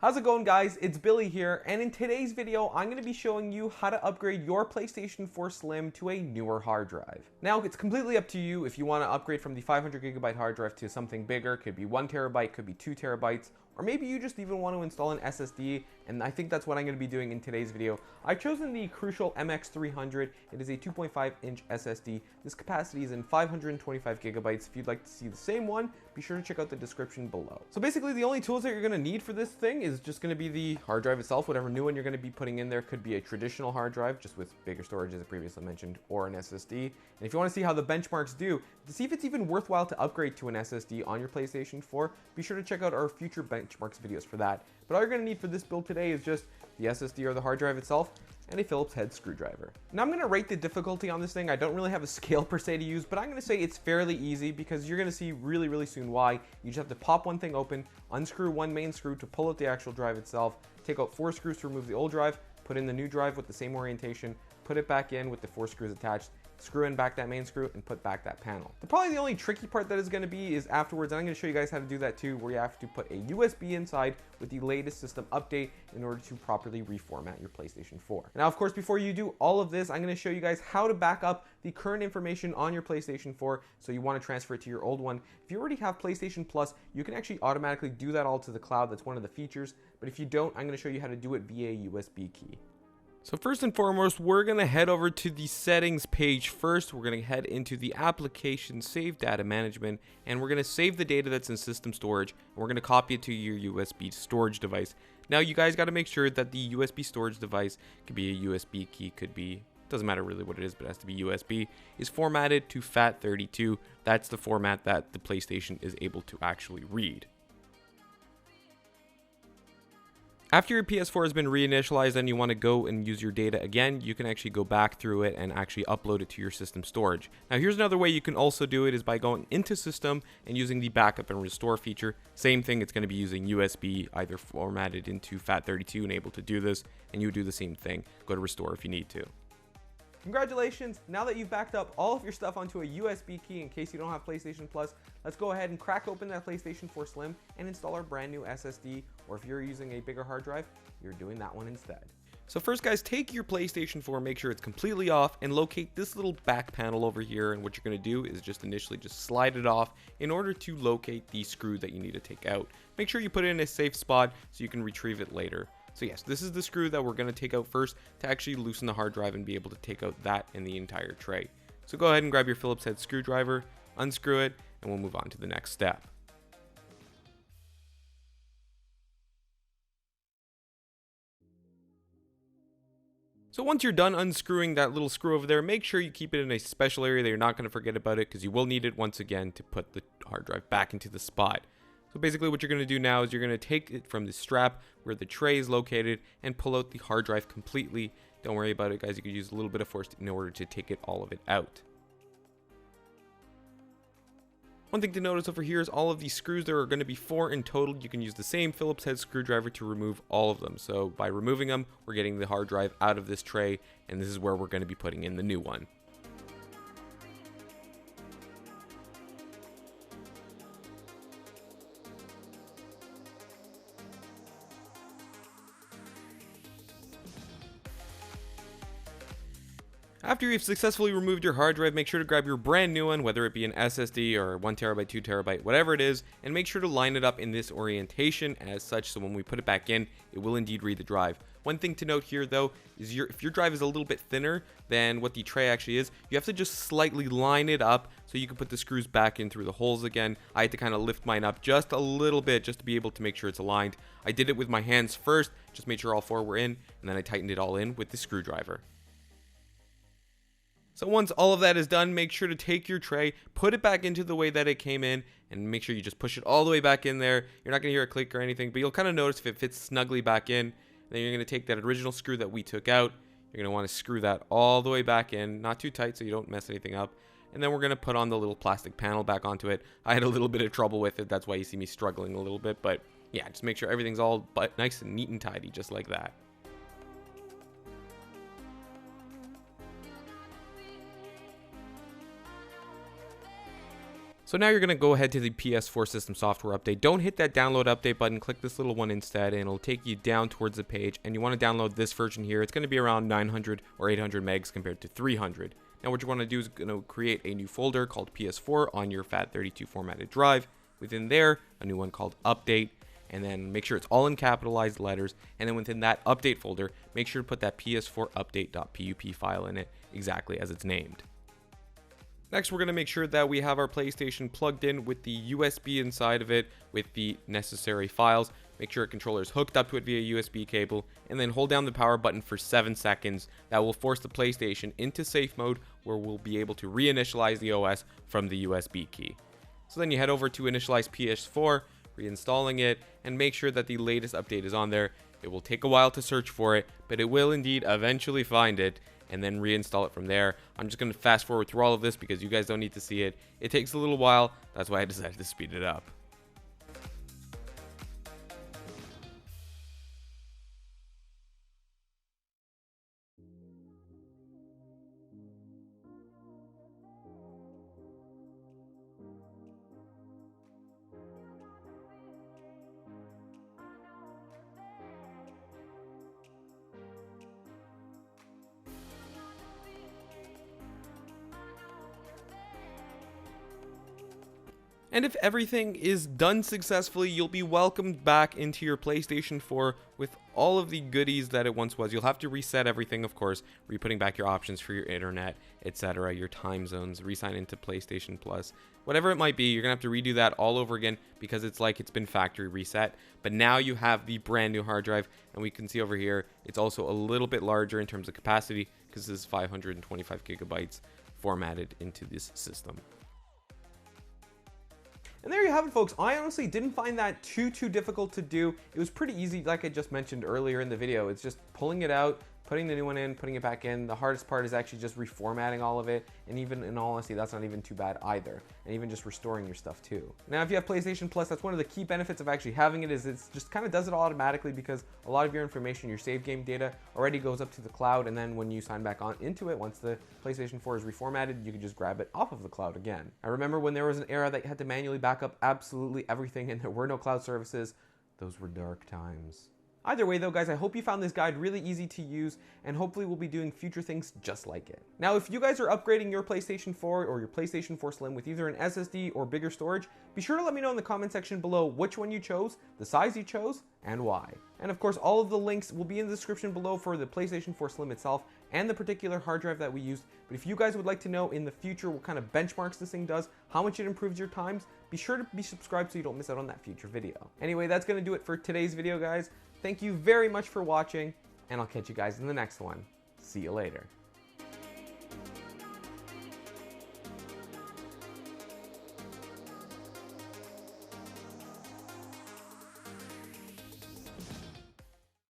How's it going, guys? It's Billy here, and in today's video I'm going to be showing you how to upgrade your PlayStation 4 Slim to a newer hard drive. Now, it's completely up to you if you want to upgrade from the 500GB hard drive to something bigger. Could be 1TB, could be 2TB, or maybe you just even want to install an SSD, and I think that's what I'm going to be doing in today's video. I've chosen the Crucial MX300. It is a 2.5-inch SSD. This capacity is in 525GB. If you'd like to see the same one, be sure to check out the description below. So basically, the only tools that you're going to need for this thing is just going to be the hard drive itself. Whatever new one you're going to be putting in there could be a traditional hard drive, just with bigger storage as I previously mentioned, or an SSD. And if you want to see how the benchmarks do, to see if it's even worthwhile to upgrade to an SSD on your PlayStation 4, be sure to check out our future benchmarks videos for that. But all you're going to need for this build today is just the SSD or the hard drive itself, and a Phillips head screwdriver. Now I'm going to rate the difficulty on this thing. I don't really have a scale per se to use, but I'm going to say it's fairly easy because you're going to see really soon why. You just have to pop one thing open, unscrew one main screw to pull out the actual drive itself, take out 4 screws to remove the old drive, put in the new drive with the same orientation, put it back in with the 4 screws attached, screw in back that main screw, and put back that panel. Probably the only tricky part that is going to be is afterwards, and I'm going to show you guys how to do that too, where you have to put a USB inside with the latest system update in order to properly reformat your PlayStation 4. Now, of course, before you do all of this, I'm going to show you guys how to back up the current information on your PlayStation 4, so you want to transfer it to your old one. If you already have PlayStation Plus, you can actually automatically do that all to the cloud. That's one of the features, but if you don't, I'm going to show you how to do it via USB key. So first and foremost, we're going to head over to the settings page first. We're going to head into the application save data management, and we're going to save the data that's in system storage, and we're going to copy it to your USB storage device. Now you guys got to make sure that the USB storage device, could be a USB key, could be, doesn't matter really what it is, but it has to be USB, is formatted to FAT32. That's the format that the PlayStation is able to actually read. After your PS4 has been reinitialized and you want to go and use your data again, you can actually go back through it and actually upload it to your system storage. Now here's another way you can also do it is by going into system and using the backup and restore feature. Same thing, it's going to be using USB, either formatted into FAT32 and able to do this, and you would do the same thing. Go to restore if you need to. Congratulations, now that you've backed up all of your stuff onto a USB key in case you don't have PlayStation Plus, let's go ahead and crack open that PlayStation 4 Slim and install our brand new SSD, or if you're using a bigger hard drive, you're doing that one instead. So first, guys, take your PlayStation 4, make sure it's completely off, and locate this little back panel over here, and what you're going to do is just initially just slide it off in order to locate the screw that you need to take out. Make sure you put it in a safe spot so you can retrieve it later. So yes, this is the screw that we're going to take out first to actually loosen the hard drive and be able to take out that and the entire tray. So go ahead and grab your Phillips head screwdriver, unscrew it, and we'll move on to the next step. So once you're done unscrewing that little screw over there, make sure you keep it in a special area that you're not going to forget about it, because you will need it once again to put the hard drive back into the spot. So basically what you're going to do now is you're going to take it from the strap where the tray is located and pull out the hard drive completely. Don't worry about it, guys. You can use a little bit of force in order to take all of it out. One thing to notice over here is all of these screws, there are going to be 4 in total. You can use the same Phillips head screwdriver to remove all of them. So by removing them, we're getting the hard drive out of this tray, and this is where we're going to be putting in the new one. After you've successfully removed your hard drive, make sure to grab your brand new one, whether it be an SSD or 1TB, 2TB, whatever it is, and make sure to line it up in this orientation as such, so when we put it back in, it will indeed read the drive. One thing to note here though is if your drive is a little bit thinner than what the tray actually is, you have to just slightly line it up so you can put the screws back in through the holes again. I had to kind of lift mine up just a little bit just to be able to make sure it's aligned. I did it with my hands first, just made sure all 4 were in, and then I tightened it all in with the screwdriver. So once all of that is done, make sure to take your tray, put it back into the way that it came in, and make sure you just push it all the way back in there. You're not going to hear a click or anything, but you'll kind of notice if it fits snugly back in. Then you're going to take that original screw that we took out. You're going to want to screw that all the way back in, not too tight so you don't mess anything up. And then we're going to put on the little plastic panel back onto it. I had a little bit of trouble with it. That's why you see me struggling a little bit. But yeah, just make sure everything's all nice and neat and tidy, just like that. So now you're going to go ahead to the PS4 system software update. Don't hit that download update button. Click this little one instead, and it'll take you down towards the page. And you want to download this version here. It's going to be around 900 or 800 megs compared to 300. Now what you want to do is going to create a new folder called PS4 on your FAT32 formatted drive. Within there, a new one called update. And then make sure it's all in capitalized letters. And then within that update folder, make sure to put that PS4 update.pup file in it exactly as it's named. Next, we're going to make sure that we have our PlayStation plugged in with the USB inside of it with the necessary files. Make sure your controller is hooked up to it via USB cable, and then hold down the power button for 7 seconds. That will force the PlayStation into safe mode, where we'll be able to reinitialize the OS from the USB key. So then you head over to initialize PS4, reinstalling it, and make sure that the latest update is on there. It will take a while to search for it, but it will indeed eventually find it, and then reinstall it from there. I'm just going to fast forward through all of this because you guys don't need to see it. It takes a little while. That's why I decided to speed it up. And if everything is done successfully, you'll be welcomed back into your PlayStation 4 with all of the goodies that it once was. You'll have to reset everything, of course, re-putting back your options for your internet, etc., your time zones, re-sign into PlayStation Plus. Whatever it might be, you're going to have to redo that all over again because it's like it's been factory reset. But now you have the brand new hard drive, and we can see over here, it's also a little bit larger in terms of capacity because this is 525 gigabytes formatted into this system. And there you have it, folks. I honestly didn't find that too difficult to do. It was pretty easy, like I just mentioned earlier in the video. It's just pulling it out, putting the new one in, putting it back in. The hardest part is actually just reformatting all of it. And even in all honesty, that's not even too bad either. And even just restoring your stuff too. Now, if you have PlayStation Plus, that's one of the key benefits of actually having it, is it just kind of does it all automatically, because a lot of your information, your save game data, already goes up to the cloud. And then when you sign back on into it, once the PlayStation 4 is reformatted, you can just grab it off of the cloud again. I remember when there was an era that you had to manually back up absolutely everything and there were no cloud services. Those were dark times. Either way though, guys, I hope you found this guide really easy to use, and hopefully we'll be doing future things just like it. Now, if you guys are upgrading your PlayStation 4 or your PlayStation 4 Slim with either an SSD or bigger storage, be sure to let me know in the comment section below which one you chose, the size you chose, and why. And of course, all of the links will be in the description below for the PlayStation 4 Slim itself and the particular hard drive that we used. But if you guys would like to know in the future what kind of benchmarks this thing does, how much it improves your times, be sure to be subscribed so you don't miss out on that future video. Anyway, that's going to do it for today's video, guys. Thank you very much for watching, and I'll catch you guys in the next one. See you later.